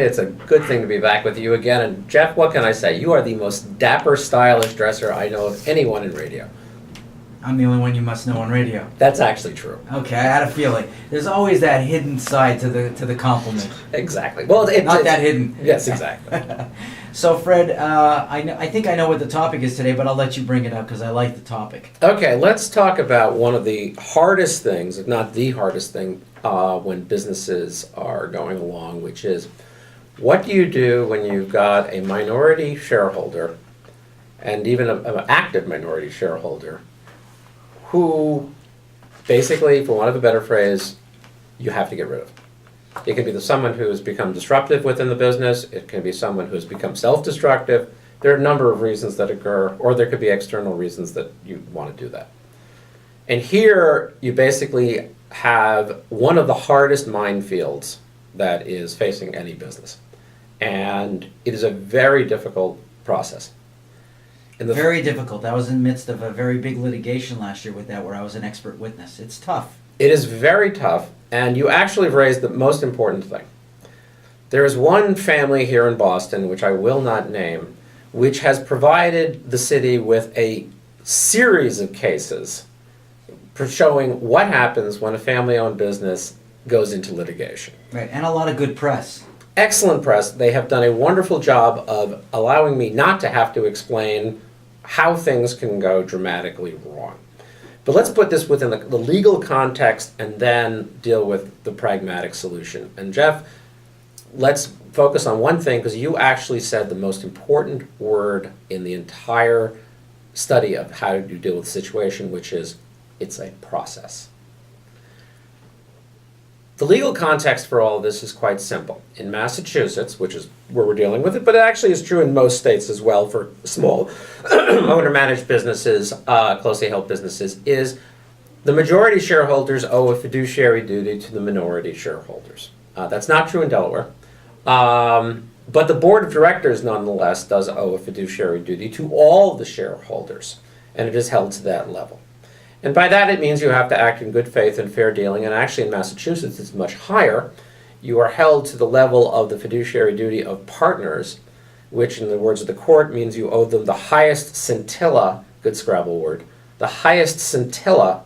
It's a good thing to be back with you again. And Jeff, what can I say? You are the most dapper, stylish dresser I know of anyone in radio. I'm the only one you must know on radio. That's actually true. Okay, I had a feeling. There's always that hidden side to the compliment. Exactly. Well, Not that hidden. Yes, exactly. So, Fred, I think I know what the topic is today, but I'll let you bring it up because I like the topic. Okay, let's talk about one of the hardest things, if not the hardest thing, when businesses are going along, which is what do you do when you've got a minority shareholder, and even an active minority shareholder, who basically, for want of a better phrase, you have to get rid of. It can be someone who has become disruptive within the business. It can be someone who has become self-destructive. There are a number of reasons that occur, or there could be external reasons that you want to do that. And here you basically have one of the hardest minefields that is facing any business. And it is a very difficult process. Very difficult. I was in the midst of a very big litigation last year with that where I was an expert witness. It's tough. It is very tough, and you actually have raised the most important thing. There is one family here in Boston, which I will not name, which has provided the city with a series of cases for showing what happens when a family-owned business goes into litigation. Right, and a lot of good press. Excellent press. They have done a wonderful job of allowing me not to have to explain how things can go dramatically wrong. But let's put this within the legal context and then deal with the pragmatic solution. And Jeff, let's focus on one thing, because you actually said the most important word in the entire study of how you deal with the situation, which is it's a process. The legal context for all of this is quite simple. In Massachusetts, which is where we're dealing with it, but it actually is true in most states as well for small owner-managed businesses, closely held businesses, is the majority shareholders owe a fiduciary duty to the minority shareholders. That's not true in Delaware. But the board of directors, nonetheless, does owe a fiduciary duty to all the shareholders, and it is held to that level. And by that it means you have to act in good faith and fair dealing, and actually in Massachusetts it's much higher. You are held to the level of the fiduciary duty of partners, which in the words of the court means you owe them the highest scintilla, good Scrabble word, the highest scintilla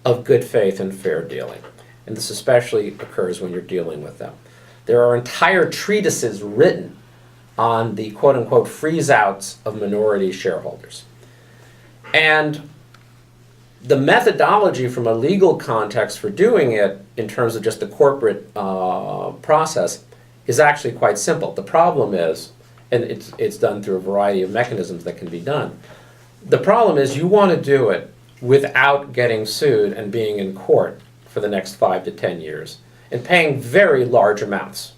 of good faith and fair dealing. And this especially occurs when you're dealing with them. There are entire treatises written on the quote-unquote freeze-outs of minority shareholders. And the methodology from a legal context for doing it in terms of just the corporate process is actually quite simple. The problem is, and it's done through a variety of mechanisms that can be done, the problem is you want to do it without getting sued and being in court for the next 5 to 10 years and paying very large amounts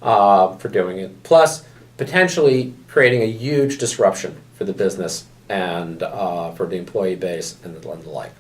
for doing it, plus potentially creating a huge disruption for the business and for the employee base and the like.